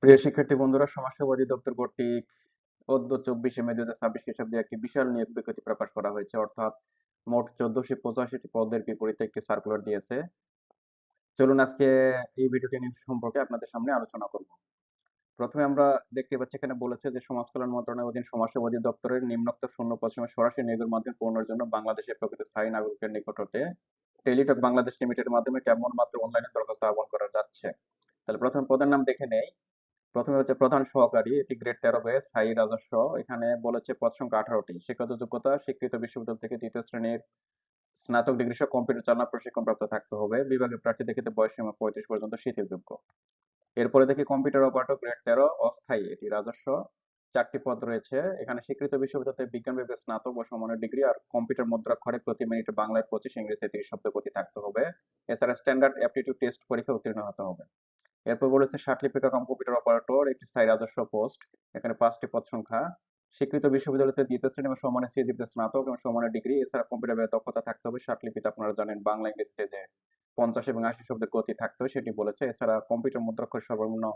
প্রিয় শিক্ষার্থী বন্ধুরা, সমাজসেবা অধিদপ্তর কর্তৃক অদ্য 24শে মে 2026 খ্রিস্টাব্দে একটি বিশাল নিয়োগ বিজ্ঞপ্তি প্রকাশ করা হয়েছে। অর্থাৎ মোট 1485টি পদের বিপরীতে একটি সার্কুলার দিয়েছে। চলুন আজকে এই ভিডিওটি নিয়ে সম্পর্কে আপনাদের সামনে আলোচনা করব। প্রথমে আমরা দেখতে পাচ্ছি এখানে বলেছে যে সমাজ কল্যাণ মন্ত্রণালয় অধীন সমাজসেবা অধিদপ্তরের নিম্নোক্ত শূন্য পশ্চিমে সরাসরি নিয়োগের মাধ্যমে পূরণের জন্য বাংলাদেশের প্রকৃত স্থায়ী নাগরিকের নিকট হতে টেলিটক বাংলাদেশ লিমিটেডের মাধ্যমে কেবলমাত্র অনলাইনে দরখাস্ত আহ্বান করা যাচ্ছে। তাহলে প্রথম পদের নাম দেখে নেই। প্রথমে হচ্ছে প্রধান সহকারী, এটি গ্রেড 13 ব্যাচ, স্থায়ী রাজস্ব। এখানে বলেছে পদ সংখ্যা 18টি। শিক্ষাগত যোগ্যতা স্বীকৃত বিশ্ববিদ্যালয় থেকে দ্বিতীয় শ্রেণীর স্নাতক ডিগ্রি সহ কম্পিউটার চালনা প্রশিক্ষণ প্রাপ্ত থাকতে হবে। বিভাগের প্রার্থীদের ক্ষেত্রে বয়স সীমা 35 পর্যন্ত শিথিলযোগ্য। এরপরে দেখি কম্পিউটার অপারেটর গ্রেড 13 অস্থায়ী, এটি রাজস্ব। 4টি পদ রয়েছে। এখানে স্বীকৃত বিশ্ববিদ্যালয় থেকে বিজ্ঞান বিভাগে স্নাতক বা সমমানের ডিগ্রি আর কম্পিউটার মুদ্রাক্ষরে প্রতি মিনিটে বাংলায় 25, ইংরেজিতে 30 শব্দ গতি থাকতে হবে। এছাড়া স্ট্যান্ডার্ড অ্যাপটিটিউড টেস্ট পরীক্ষা উত্তীর্ণ হতে হবে। এরপর বলেছে ষাটলিপিকা কাম কম্পিউটার অপারেটর, একটি স্থায়ী রাজস্ব পোস্ট। এখানে 5টি পদ সংখ্যা। স্বীকৃত বিশ্ববিদ্যালয়তে দ্বিতীয় শ্রেণী এবং সমানের সিজিপিতে স্নাতক এবং সমানের ডিগ্রি। এছাড়া কম্পিউটার ব্যবহারে দক্ষতা থাকতে হবে। ষাটলিপিতে আপনারা জানেন বাংলা ইংরেজিতে যে 50 এবং 80 শব্দের গতি থাকতে হবে সেটি বলেছে। এছাড়া কম্পিউটার মুদ্রাক্ষর সর্বনিম্ন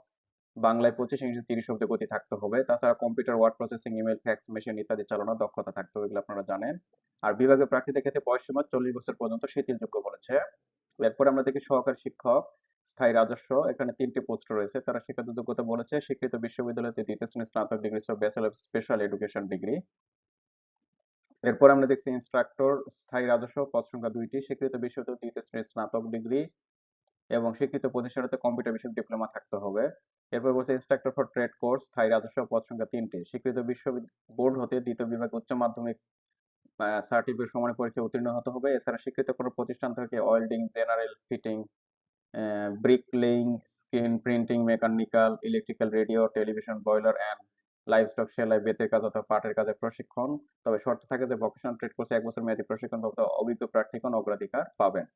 বাংলায় 25, ইংরেজি 30 শব্দের গতি থাকতে হবে। তাছাড়া computer word processing, email, fax machine ইত্যাদি চালানোর দক্ষতা থাকতে হবে, এগুলো আপনারা জানেন। আর বিভাগীয় প্রার্থীদের ক্ষেত্রে বয়সসীমা 40 বছর পর্যন্ত শিথিলযোগ্য বলেছে। এরপর আমরা দেখি সহকারী শিক্ষক স্থায়ী রাজস্ব। এখানে 3টি পোস্ট রয়েছে। তারা শিক্ষাগত যোগ্যতা বলেছে স্বীকৃত বিশ্ববিদ্যালয়তে দ্বিতীয় শ্রেণীর স্নাতক ডিগ্রি সহ bachelor of special education degree. এরপর আমরা দেখছি ইন্সট্রাক্টর স্থায়ী রাজস্ব, পদ সংখ্যা 2টি। স্বীকৃত বিশ্ববিদ্যালয় দ্বিতীয় শ্রেণীর স্নাতক ডিগ্রি এবং স্বীকৃত প্রতিষ্ঠান হতে কম্পিউটার বিষয়ক ডিপ্লোমা থাকতে হবে। এরপর বলছে ইন্সট্রাক্টর ফর ট্রেড কোর্স স্থায়ী রাজস্ব, পদ সংখ্যা 3টি। স্বীকৃত বোর্ড হতে দ্বিতীয় বিভাগ উচ্চ মাধ্যমিক সার্টিফিকেট সমানের পরীক্ষায় উত্তীর্ণ হতে হবে। এছাড়া স্বীকৃত কোনো প্রতিষ্ঠান থেকে welding, general fitting, bricklaying, screen printing, mechanical, electrical, radio, television, boiler and livestock, সেলাই, বেতের কাজ অথবা পাটের কাজের প্রশিক্ষণ। তবে শর্ত থাকে যে ভোকেশনাল ট্রেড কোর্সে 1 বছর মেয়াদী প্রশিক্ষণপ্রাপ্ত অভিজ্ঞ প্রার্থীগণ অগ্রাধিকার পাবেন।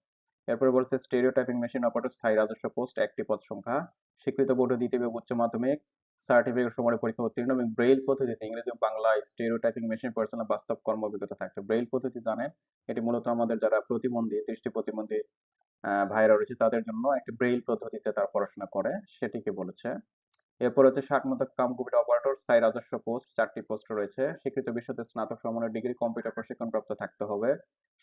এরপরে বলছে স্টেরিও টাইপিং মেশিন অপারেটর স্থায়ী রাজস্ব পোস্ট, 1টি পদ সংখ্যা। স্বীকৃত বোর্ড দ্বিতীয় বিভাগ উচ্চ মাধ্যমিক সার্টিফিকেট সমানের পরীক্ষা উত্তীর্ণ এবং ব্রেইল পদ্ধতিতে ইংরেজি ও বাংলায় স্টেরিও টাইপিং মেশিন পরিচালনা বাস্তব কর্ম অভিজ্ঞতা থাকতে। ব্রেইল পদ্ধতি জানেন, এটি মূলত আমাদের যারা প্রতিবন্ধী, দৃষ্টি প্রতিবন্ধী ভাইয়েরা রয়েছে তাদের জন্য একটি ব্রেইল পদ্ধতিতে তারা পড়াশোনা করে, সেটিকে বলেছে। এরপর হচ্ছে ষাটমতো কাম কম্পিউটার অপারেটর স্থায়ী রাজস্ব পোস্ট, 4টি পোস্ট রয়েছে। স্বীকৃত বিশ্বতে স্নাতক সমমানের ডিগ্রি, কম্পিউটার প্রশিক্ষণ প্রাপ্ত থাকতে হবে।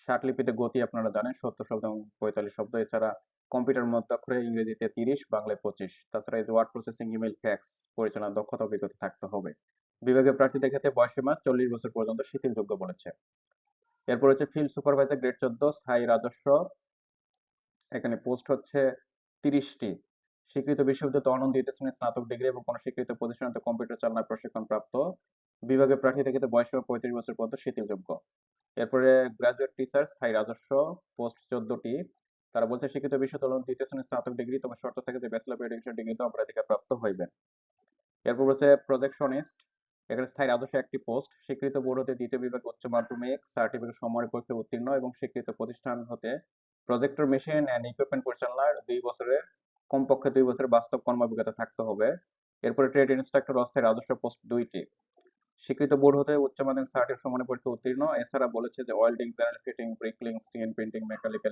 ষাটলিপিতে গতি আপনারা জানেন 70 শব্দ এবং 45 শব্দ। এছাড়া কম্পিউটার মধ্যাক্ষরে ইংরেজিতে 30, বাংলায় 25। তাছাড়া এই যে ওয়ার্ড প্রসেসিং, ইমেল, ফ্যাক্স পরিচালনার দক্ষতা অভিজ্ঞতা থাকতে হবে। বিভাগীয় প্রার্থীদের ক্ষেত্রে বয়সসীমা 40 বছর পর্যন্ত শিথিলযোগ্য বলেছে। এরপর হচ্ছে ফিল্ড সুপারভাইজার গ্রেড 14 স্থায়ী রাজস্ব। এখানে পোস্ট হচ্ছে 30টি। স্বীকৃত বিশ্ববিদ্যালয় অনন্য দ্বিতীয় শ্রেণীর স্নাতক ডিগ্রি এবং কোনো স্বীকৃত প্রতিষ্ঠান হতে কম্পিউটার চালনায় প্রশিক্ষণ প্রাপ্ত। বিভাগের প্রার্থীদের ক্ষেত্রে বয়স 35 বছর পর্যন্ত শিথিলযোগ্য। এরপরে গ্রাজুয়েট টিচার স্থায়ী রাজস্ব, পোস্ট 14টি। তারা বলছে স্বীকৃত বিশ্ববিদ্যালয় দ্বিতীয় শ্রেণীর স্নাতক ডিগ্রি, তোমার শর্ত থাকে যে ব্যাচেলর অফ এডুকেশন ডিগ্রিতে অগ্রাধিকার প্রাপ্ত হইবেন। এরপর বলছে প্রজেকশনিস্ট, এখানে স্থায়ী রাজস্ব 1টি পোস্ট। স্বীকৃত বোর্ড হতে দ্বিতীয় বিভাগ উচ্চ মাধ্যমিক সার্টিফিকেট সমমানের পরীক্ষায় উত্তীর্ণ এবং স্বীকৃত প্রতিষ্ঠান হতে প্রজেক্টর মেশিন অ্যান্ড ইকুইপমেন্ট পরিচালনার কমপক্ষে 2 বছরের বাস্তব কর্ম অভিজ্ঞতা থাকতে হবে। এরপরে ট্রেড ইনস্ট্রাক্টর অস্থায়ী রাজস্ব পোস্ট 2টি। স্বীকৃত বোর্ড হতে উচ্চ মাধ্যমিক সার্টিফিকেট সমানের পরীক্ষায় উত্তীর্ণ। এছাড়া বলেছে যে welding, general fitting, bricklaying, screen printing, mechanical,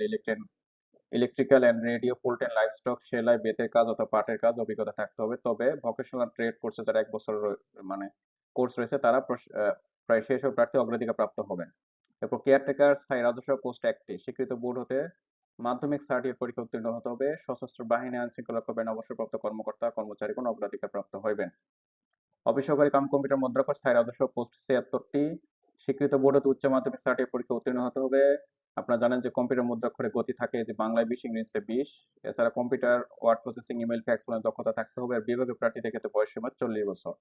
electrical and radio, poultry and livestock, সেলাই, বেতের কাজ অথবা পাটের কাজ অভিজ্ঞতা থাকতে হবে। তবে ভোকেশনাল ট্রেড কোর্সে যারা 1 বছর মানে কোর্স রয়েছে তারা প্রায় শেষ হয়ে প্রার্থী অগ্রাধিকার প্রাপ্ত হবেন। এরপর কেয়ারটেকার স্থায়ী রাজস্ব পোস্ট 1টি। স্বীকৃত বোর্ড হতে মাধ্যমিক সার্টিফিকেট পরীক্ষা উত্তীর্ণ হতে হবে। সশস্ত্র বাহিনী, আইন শৃঙ্খলা রক্ষা বাহিনীর অবসরপ্রাপ্ত কর্মকর্তা কর্মচারীগণ অগ্রাধিকার প্রাপ্ত হইবেন। অফিস সহকারী কাম কম্পিউটার মুদ্রাক্ষর স্থায়ী রাজস্ব পোস্ট 76টি। স্বীকৃত বোর্ড হতে উচ্চ মাধ্যমিক সার্টিফিকেট পরীক্ষা উত্তীর্ণ হতে হবে। আপনারা জানেন যে কম্পিউটার মুদ্রাক্ষরে গতি থাকে যে বাংলায় 20, ইংরেজিতে 20। এছাড়া computer word processing, email, fax পরিচালনার দক্ষতা থাকতে হবে। আর বিভাগীয় প্রার্থীদের ক্ষেত্রে বয়সসীমা 40 বছর।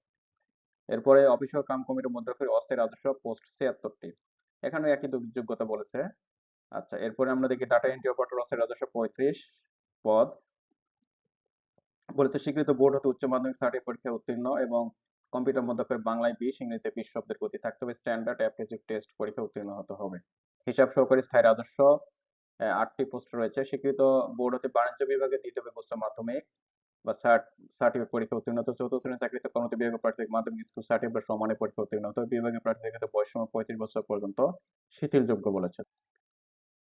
এরপরে অফিস সহকারী কাম কম্পিউটার মুদ্রাক্ষরে অস্থায়ী রাজস্ব পোস্ট 76টি। এখানেও একই যোগ্যতা বলেছে। আচ্ছা, এরপরে আমরা দেখি ডাটা এন্ট্রি অপারেটর অস্থায়ী রাজস্ব 35 পদ। বলেছে স্বীকৃত বোর্ড হতে উচ্চ মাধ্যমিক সার্টিফিকেট পরীক্ষায় উত্তীর্ণ এবং কম্পিউটার মধ্যকার বাংলায় 20, ইংরেজিতে 20 শব্দের গতি থাকতে হবে। স্ট্যান্ডার্ড অ্যাপটিটিউড টেস্ট পরীক্ষা উত্তীর্ণ হতে হবে। হিসাব সহকারী স্থায়ী রাজস্ব 8টি পোস্ট রয়েছে। স্বীকৃত বোর্ড হতে বাণিজ্য বিভাগে দ্বিতীয় বিভাগ উচ্চ মাধ্যমিক বা সার্টিফিকেট পরীক্ষা উত্তীর্ণ হতে চতুর্থ শ্রেণীর চাকরিতে কর্মরত বিভাগীয় প্রার্থীদের মাধ্যমিক স্কুল সার্টিফিকেট সমানের পরীক্ষা উত্তীর্ণ হতে হবে। বিভাগীয় প্রার্থীদের ক্ষেত্রে বয়সসীমা 35 বছর পর্যন্ত শিথিলযোগ্য বলেছে।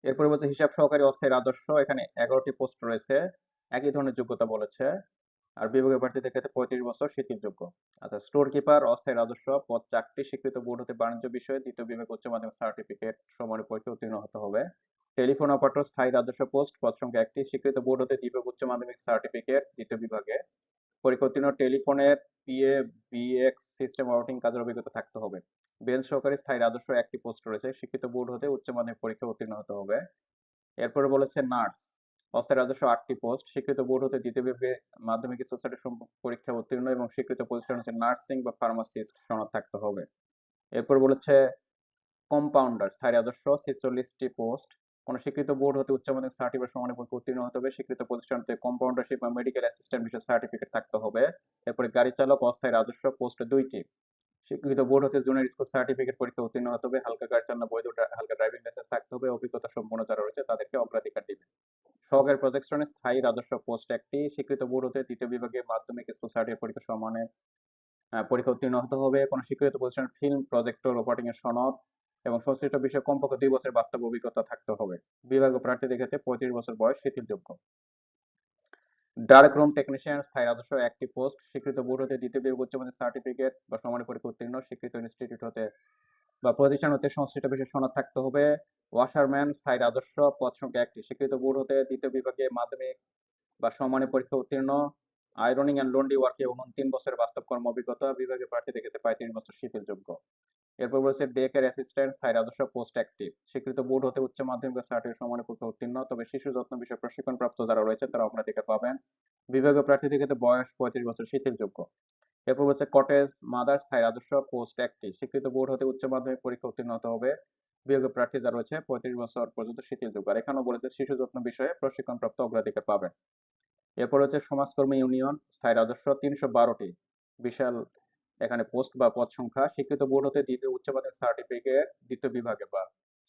এরপরে বলছে হিসাব সহকারী অস্থায়ী রাজস্ব, এখানে 11টি পোস্ট রয়েছে। একই ধরনের যোগ্যতা বলেছে। আর বিভাগীয় প্রার্থীদের ক্ষেত্রে 35 বছর শিথিলযোগ্য। আচ্ছা, স্টোর কিপার অস্থায়ী রাজস্ব পদ 4টি, স্বীকৃত বোর্ড হতে বাণিজ্য বিষয়ে দ্বিতীয় বিভাগ উচ্চ মাধ্যমিক সার্টিফিকেট সমমানের পরীক্ষায় উত্তীর্ণ হতে হবে। টেলিফোন অপারেটর স্থায়ী রাজস্ব পোস্ট পদ সংখ্যা 1টি, স্বীকৃত বোর্ড হতে দ্বিতীয় উচ্চ মাধ্যমিক সার্টিফিকেট দ্বিতীয় বিভাগে পরীক্ষা উত্তীর্ণ, টেলিফোনের পিএ বিএক্স সিস্টেম অপারেটিং কাজের অভিজ্ঞতা থাকতে হবে। বেঞ্চ সহকারী স্থায়ী রাজস্ব 1টি পোস্ট রয়েছে, স্বীকৃত বোর্ড হতে উচ্চ মাধ্যমিক পরীক্ষায় উত্তীর্ণ হতে হবে। এরপরে বলেছে নার্স অস্থায়ী রাজস্ব 8টি পোস্ট, স্বীকৃত বোর্ড হতে দ্বিতীয় বিভাগে মাধ্যমিক সোসাইটি পরীক্ষা উত্তীর্ণ এবং স্বীকৃত প্রতিষ্ঠান হচ্ছে নার্সিং বা ফার্মাসিস্ট সনদ থাকতে হবে। এরপর বলেছে কম্পাউন্ডার স্থায়ী রাজস্ব 46টি পোস্ট, কোন স্বীকৃত বোর্ড হতে উচ্চ মাধ্যমিক সার্টিফিকেট সমানের পরীক্ষা উত্তীর্ণ হতে হবে, স্বীকৃত প্রতিষ্ঠান হতে কম্পাউন্ডারশিপ বা মেডিকেল অ্যাসিস্ট্যান্ট বিষয়ে সার্টিফিকেট থাকতে হবে। এরপরে গাড়ি চালক অস্থায়ী রাজস্ব পোস্ট 2টি, স্বীকৃত বোর্ড হতে জুনিয়র স্কুল সার্টিফিকেট পরীক্ষা উত্তীর্ণ হতে হবে, হালকা গাড়ি চালানো বৈধ হালকা ড্রাইভিং লাইসেন্স থাকতে হবে, অভিজ্ঞতা সম্পন্ন যারা রয়েছে তাদেরকে অগ্রাধিকার দিবে। সহকারী প্রজেকশনে স্থায়ী রাজস্ব পোস্ট 1টি, স্বীকৃত বোর্ড হতে তৃতীয় বিভাগে মাধ্যমিক স্কুল সার্টিফিকেট পরীক্ষা সমানে পরীক্ষা উত্তীর্ণ হতে হবে, কোন স্বীকৃত প্রতিষ্ঠানের ফিল্ম প্রজেক্টর অপারেটিং এর সনদ এবং সংশ্লিষ্ট বিষয়ে কমপক্ষে 2 বছরের বাস্তব অভিজ্ঞতা থাকতে হবে। বিভাগীয় প্রার্থীদের ক্ষেত্রে 35 বছর বয়স শিথিলযোগ্য। ডার্ক রুম টেকনিশিয়ান স্থায়ী রাজস্ব 1টি পোস্ট, স্বীকৃত বোর্ড হতে দ্বিতীয় বিভাগ উচ্চ মাধ্যমিক সার্টিফিকেট বা সমানের পরীক্ষা উত্তীর্ণ, স্বীকৃত ইনস্টিটিউট হতে বা প্রতিষ্ঠান হতে সংশ্লিষ্ট বিষয়ে সনদ থাকতে হবে। ওয়াশারম্যান স্থায়ী রাজস্ব পদ সংখ্যা 1টি, স্বীকৃত বোর্ড হতে দ্বিতীয় বিভাগে মাধ্যমিক বা সমমানের পরীক্ষা উত্তীর্ণ, আয়রনিং অ্যান্ড লন্ড্রি ওয়ার্কে 29 বছরের বাস্তব কর্ম অভিজ্ঞতা, বিভাগীয় প্রার্থীদের ক্ষেত্রে 35 বছর শিথিলযোগ্য। এরপর বলেছে ডে কেয়ার অ্যাসিস্ট্যান্ট স্থায়ী রাজস্ব পোস্ট 1টি, স্বীকৃত বোর্ড হতে উচ্চ মাধ্যমিক বা সার্টিফিকেট সমানের পরীক্ষা উত্তীর্ণ, তবে শিশু যত্ন বিষয়ে প্রশিক্ষণপ্রাপ্ত যারা রয়েছে তারা অগ্রাধিকার পাবেন। বিভাগীয় প্রার্থীদের ক্ষেত্রে বয়স 35 বছর শিথিলযোগ্য। এরপর হচ্ছে কটেজ মাদার স্থায়ী রাজস্ব পোস্ট 1টি, স্বীকৃত বোর্ড হতে উচ্চ মাধ্যমিক পরীক্ষা উত্তীর্ণ হতে হবে। বিভাগীয় প্রার্থী যারা রয়েছে 35 বছর পর্যন্ত শিথিলযোগ্য। আর এখানেও বলেছে শিশু যত্ন বিষয়ে প্রশিক্ষণপ্রাপ্ত অগ্রাধিকার পাবেন। এরপর হচ্ছে সমাজকর্মী ইউনিয়ন স্থায়ী রাজস্ব 312টি, বিশাল এখানে পোস্ট বা পদ সংখ্যা, স্বীকৃত বোর্ড হতে দ্বিতীয় উচ্চ মাধ্যমিক সার্টিফিকেট দ্বিতীয় বিভাগে বা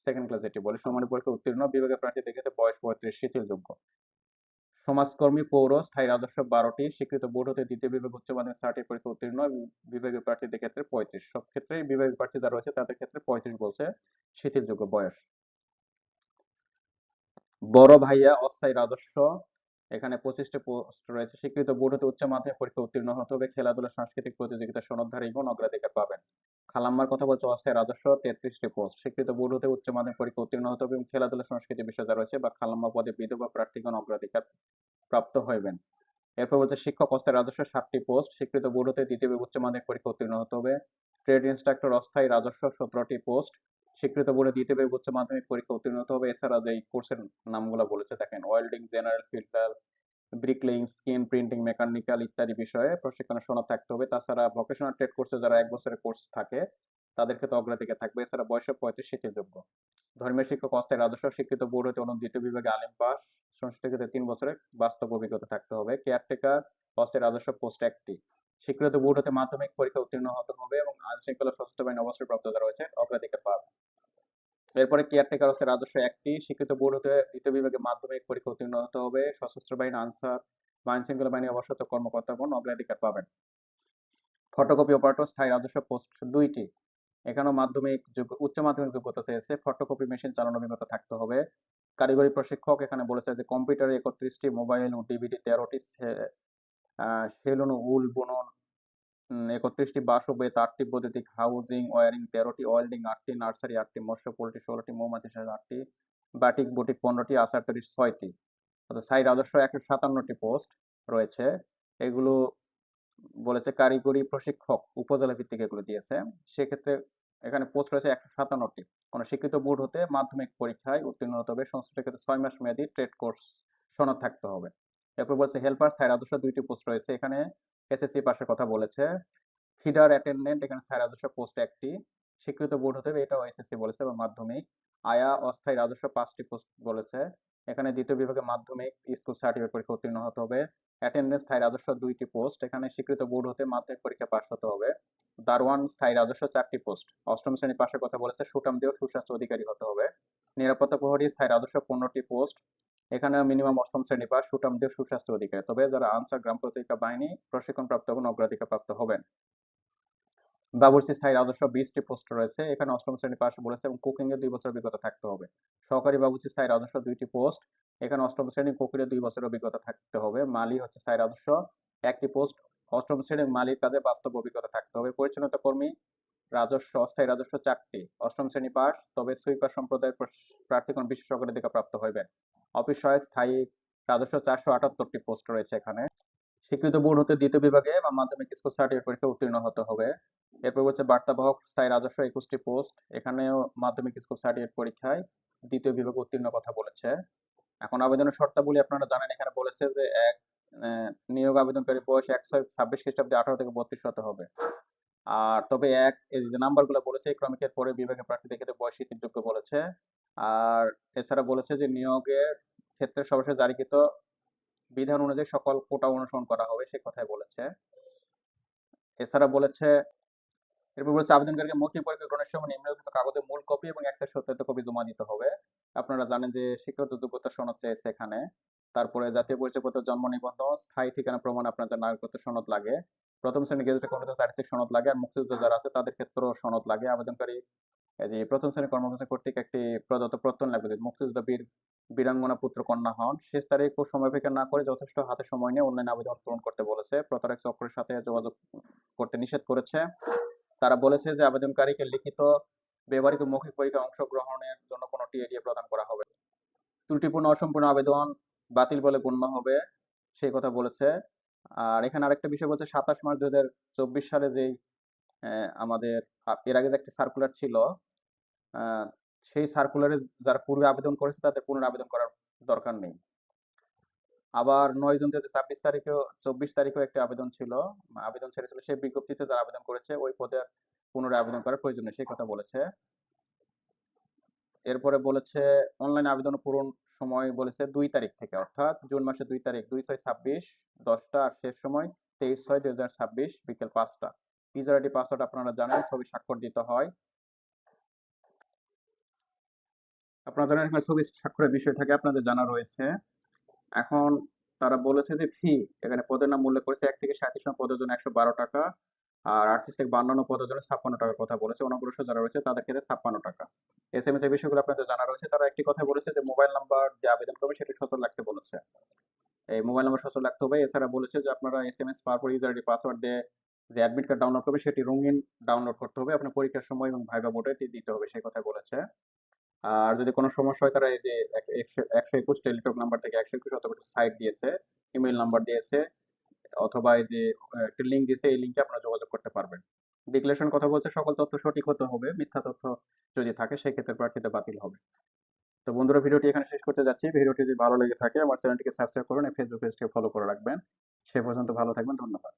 সেকেন্ড ক্লাস যেটি বলে সমানের পরীক্ষা উত্তীর্ণ, বিভাগীয় প্রার্থীদের ক্ষেত্রে বয়স 35 শিথিলযোগ্য। সমাজকর্মী পৌর স্থায়ী রাজস্ব 12টি, স্বীকৃত বোর্ড হতে দ্বিতীয় বিভাগ উচ্চ মাধ্যমিক সার্টিফিকেট পরীক্ষা উত্তীর্ণ এবং বিভাগীয় প্রার্থীদের ক্ষেত্রে 35, সব ক্ষেত্রেই বিভাগীয় প্রার্থী যারা রয়েছে তাদের ক্ষেত্রে 35 বলছে শিথিলযোগ্য বয়স। বড় ভাইয়া অস্থায়ী রাজস্ব এখানে 25টি পোস্ট রয়েছে, স্বীকৃত বোর্ড হতে উচ্চ মাধ্যমিক পরীক্ষা উত্তীর্ণ হতে হবে, খেলাধুলা সাংস্কৃতিক প্রতিযোগিতা সনদধারীগণ অগ্রাধিকার পাবেন। খালাম্মার কথা বলছে অস্থায়ী রাজস্ব 33টি পোস্ট, স্বীকৃত বোর্ড হতে উচ্চ মাধ্যমিক পরীক্ষা উত্তীর্ণ হতে হবে এবং খেলাধুলা সংস্কৃতি বিষয় যা রয়েছে বা খালাম্মা পদে বিধবা প্রার্থীগণ অগ্রাধিকার প্রাপ্ত হইবেন। এরপর হচ্ছে শিক্ষক অস্থায়ী রাজস্ব 7টি পোস্ট, স্বীকৃত বোর্ড হতে দ্বিতীয় বিভাগ উচ্চ মাধ্যমিক পরীক্ষা উত্তীর্ণ হতে হবে। ট্রেড ইনস্ট্রাক্টর অস্থায়ী রাজস্ব 17টি পোস্ট, স্বীকৃত বোর্ডে দ্বিতীয় বিভাগ উচ্চ মাধ্যমিক পরীক্ষা উত্তীর্ণ হতে হবে। এছাড়া যে কোর্সের নামগুলো বলেছে দেখেন, welding, general filter, bricklaying, screen printing, mechanical ইত্যাদি বিষয়ে প্রশিক্ষণের সনদ থাকতে হবে। তাছাড়া ভোকেশনাল ট্রেড কোর্সে যারা 1 বছরের কোর্স থাকে তাদের ক্ষেত্রে অগ্রাধিকার থাকবে। এছাড়া বয়স 35 শিথিলযোগ্য। ধর্মীয় শিক্ষক অস্থায়ী রাজস্ব, স্বীকৃত বোর্ড হতে দ্বিতীয় বিভাগে আলিম পাস, সংশ্লিষ্ট ক্ষেত্রে 3 বছরের বাস্তব অভিজ্ঞতা থাকতে হবে। কেয়ারটেকার অস্থায়ী রাজস্ব পোস্ট 1টি, স্বীকৃত বোর্ড হতে মাধ্যমিক পরীক্ষা উত্তীর্ণ হতে হবে এবং আইন শৃঙ্খলা সশস্ত্র বাহিনী অবসরপ্রাপ্ত যারা রয়েছে অগ্রাধিকার পাবে। এরপরে কেয়ারটেকার হচ্ছে রাজস্ব 1টি, স্বীকৃত বোর্ড হতে দ্বিতীয় বিভাগে মাধ্যমিক পরীক্ষা উত্তীর্ণ হতে হবে, সশস্ত্র বাহিনী, আনসার বা আইন শৃঙ্খলা বাহিনী অবসরপ্রাপ্ত কর্মকর্তাগণ অগ্রাধিকার পাবেন। ফটোকপি অপারেটর স্থায়ী রাজস্ব পোস্ট 2টি, এখানেও মাধ্যমিক উচ্চ মাধ্যমিক যোগ্যতা চেয়েছে, ফটোকপি মেশিন চালানোর অভিজ্ঞতা থাকতে হবে। কারিগরি প্রশিক্ষক এখানে বলেছে যে কম্পিউটারে 31টি, মোবাইল ও ডিভিডি 13টি, সেলুন ও উল বুনন 31টি, বাঁশ ও বেত 8টি, বৈদ্যুতিক হাউজিং ওয়্যারিং 13টি, ওয়েল্ডিং 8টি, নার্সারি 8টি, মৎস্য পোল্ট্রি 16টি, মৌমাছি চাষ 8টি, বাটিক বুটিক 15টি, আচার তৈরি 6টি। অর্থাৎ স্থায়ী রাজস্ব 157টি পোস্ট রয়েছে। এগুলো বলেছে কারিগরি প্রশিক্ষক উপজেলা ভিত্তিক এগুলো দিয়েছে। সেক্ষেত্রে এখানে পোস্ট রয়েছে 157টি। কোন স্বীকৃত বোর্ড হতে মাধ্যমিক পরীক্ষায় উত্তীর্ণ হতে হবে, সংশ্লিষ্ট ক্ষেত্রে 6 মাস মেয়াদী ট্রেড কোর্স সনদ থাকতে হবে। এরপর বলছে হেল্পার স্থায়ী রাজস্ব 2টি পোস্ট রয়েছে, এখানে এসএসসি পাশের কথা বলেছে। ফিডার অ্যাটেন্ডেন্ট এখানে স্থায়ী রাজস্ব পোস্ট 1টি, স্বীকৃত বোর্ড হতে হবে, এটাও এসএসসি বলেছে বা মাধ্যমিক। আয়া অস্থায়ী রাজস্ব 5টি পোস্ট বলেছে, এখানে দ্বিতীয় বিভাগে মাধ্যমিক স্কুল সার্টিফিকেট পরীক্ষা উত্তীর্ণ হতে হবে। অ্যাটেন্ডেন্স স্থায়ী রাজস্ব 2টি পোস্ট, এখানে স্বীকৃত বোর্ড হতে মাধ্যমিক পরীক্ষা পাস হতে হবে। দারোয়ান স্থায়ী রাজস্ব 4টি পোস্ট, অষ্টম শ্রেণী পাশের কথা বলেছে, সুঠাম দেহ সুস্বাস্থ্য অধিকারী হতে হবে। নিরাপত্তা প্রহরী স্থায়ী রাজস্ব 15টি পোস্ট, এখানে মিনিমাম অষ্টম শ্রেণী পাস, সুঠাম দেহ সুস্বাস্থ্য অধিকারী, তবে যারা আনসার গ্রাম প্রতিরক্ষা বাহিনী প্রশিক্ষণপ্রাপ্ত এবং অগ্রাধিকার প্রাপ্ত হবেন। বাবুর্চি স্থায়ী রাজস্ব 20টি পোস্ট রয়েছে, এখানে অষ্টম শ্রেণী পাস বলেছে এবং কুকিং এর 2 বছর অভিজ্ঞতা থাকতে হবে। সহকারী বাবুর্চি স্থায়ী রাজস্ব 2টি পোস্ট, এখানে অষ্টম শ্রেণী কুকিংয়ের 2 বছরের অভিজ্ঞতা থাকতে হবে। মালি হচ্ছে স্থায়ী রাজস্ব একটি পোস্ট অষ্টম শ্রেণীর মালিক কাজে বাস্তব অভিজ্ঞতা থাকতে হবে। পরিচ্ছন্নতা কর্মী রাজস্ব অস্থায়ী রাজস্ব 4টি, অষ্টম শ্রেণী পাস, তবে সুইপার সম্প্রদায়ের প্রার্থীগণ বিশেষ অগ্রাধিকার প্রাপ্ত হইবেন। অফিস সহায়ক স্থায়ী রাজস্ব 478টি পোস্ট রয়েছে এখানে। স্বীকৃত বোর্ড হতে দ্বিতীয় বিভাগে বা মাধ্যমিক স্কুল সার্টিফিকেট পরীক্ষা উত্তীর্ণ হতে হবে। এরপর হচ্ছে বার্তাবাহক স্থায়ী রাজস্ব 21টি পোস্ট, এখানেও মাধ্যমিক স্কুল সার্টিফিকেট পরীক্ষায় দ্বিতীয় বিভাগে উত্তীর্ণ কথা বলেছে। এখন আবেদনের শর্তাবলী আপনারা জানেন, এখানে বলেছে যে নিয়োগ আবেদনকারী বয়স 1/6/26 খ্রিস্টাব্দে 18 থেকে 32 হতে হবে। আর তবে এই যে নাম্বারগুলো বলেছে এই ক্রমিকের পরে বিভাগের প্রার্থীদের ক্ষেত্রে বয়স শিথিলযোগ্য বলেছে। আর এছাড়া বলেছে যে নিয়োগের ক্ষেত্রে সর্বশেষ জারিকৃত বিধান অনুযায়ী সকল কোটা অনুসরণ করা হবে, সে কথাই বলেছে। এছাড়া বলেছে, এরপর বলেছে আবেদনকারীকে মৌখিক পরীক্ষা গ্রহণের সময় নিম্নলিখিত কাগজের মূল কপি এবং 1 সত্যায়িত কপি জমা দিতে হবে। আপনারা জানেন যে শিক্ষাগত যোগ্যতা সনদ চেয়েছে এখানে। তারপরে জাতীয় পরিচয়পত্র, জন্ম নিবন্ধন, স্থায়ী ঠিকানা প্রমাণ, আপনার যে নাগরিকত্ব সনদ লাগে, প্রথম শ্রেণী গেজেটে কর্মরত চারিত্রিক সনদ লাগে, আর মুক্তিযোদ্ধা যারা আছে তাদের ক্ষেত্রেও সনদ লাগে। আবেদনকারী এই যে প্রথম শ্রেণী কর্মকর্তা কর্তৃক একটি প্রদত্ত প্রত্যয়ন লাগবে যে মুক্তিযোদ্ধা বীরাঙ্গনা পুত্র কন্যা হন। শেষ তারিখ ও সময় অপেক্ষা না করে যথেষ্ট হাতে সময় নিয়ে অনলাইন আবেদন পূরণ করতে বলেছে। প্রতারক চক্রের সাথে যোগাযোগ করতে নিষেধ করেছে। তারা বলেছে যে আবেদনকারীকে লিখিত, ব্যবহারিক ও মৌখিক পরীক্ষায় অংশগ্রহণের জন্য কোনো টিএডিএ প্রদান করা হবে। ত্রুটিপূর্ণ অসম্পূর্ণ আবেদন বাতিল বলে গণ্য হবে, সেই কথা বলেছে। আর এখানে আরেকটা বিষয় বলছে 27 মার্চ 2024 সালে যেই আমাদের এর আগে যে একটা সার্কুলার ছিল, আহ, সেই সার্কুলারে যারা পূর্বে আবেদন করেছে তাদের পুনরাবেদন করার দরকার নেই। আবার 9 জুন 2026 তারিখেও 24 তারিখেও একটি আবেদন ছিল, আবেদন ছেড়েছিল, সেই বিজ্ঞপ্তিতে যারা আবেদন করেছে ওই পদে পুনরায় আবেদন করার প্রয়োজন নেই, সেই কথা বলেছে। এরপরে বলেছে অনলাইন আবেদন পূরণ সময় বলেছে 2 তারিখ থেকে, অর্থাৎ জুন মাসের 2 তারিখ, 2/6/26 10টা, আর শেষ সময় 23/6/2026 বিকেল 5টা। ইউজার আইডি পাসওয়ার্ড আপনারা জানেন, ছবি স্বাক্ষর দিতে হয়। আপনারা জানেন এখানে ছবি স্বাক্ষরের বিষয় থাকে, আপনাদের জানা রয়েছে। এখন তারা বলেছে যে ফি, এখানে পদের নাম উল্লেখ করেছে 1 থেকে 37 নং পদের জন্য 112 টাকা, আর 38 থেকে 52 নং পদের জন্য 56 টাকার কথা বলেছে। অনগ্রসর যারা রয়েছে তাদের ক্ষেত্রে 56 টাকা। এসএমএস এর বিষয়গুলো আপনাদের জানা রয়েছে। তারা একটি কথা বলেছে যে মোবাইল নাম্বার যে আবেদন করবে সেটি সচল রাখতে বলেছে। এই মোবাইল নাম্বার সচল রাখতে হবে। এছাড়া বলেছে যে আপনারা এসএমএস পাওয়ার পর ইউজার আইডি পাসওয়ার্ড দিয়ে যে অ্যাডমিট কার্ড ডাউনলোড করবে সেটি রঙিন ডাউনলোড করতে হবে, আপনার পরীক্ষার সময় এবং ভাইবা বোর্ডে দিতে হবে, সেই কথা বলেছে। আর যদি কোনো সমস্যা হয় তারা এই যে 121 টেলিটক নাম্বার থেকে 121 অথবা সাইট দিয়েছে, ইমেল নাম্বার দিয়েছে, অথবা এই যে একটা লিঙ্ক দিয়েছে, এই লিঙ্কে আপনারা যোগাযোগ করতে পারবেন। ডিক্লারেশন কথা বলছে সকল তথ্য সঠিক হতে হবে, মিথ্যা তথ্য যদি থাকে সেক্ষেত্রে প্রার্থীতা বাতিল হবে। তো বন্ধুরা, ভিডিওটি এখানে শেষ করতে যাচ্ছি। ভিডিওটি যদি ভালো লেগে থাকে আমার চ্যানেলটিকে সাবস্ক্রাইব করুন, ফেসবুক পেজটিকে ফলো করে রাখবেন। সে পর্যন্ত ভালো থাকবেন, ধন্যবাদ।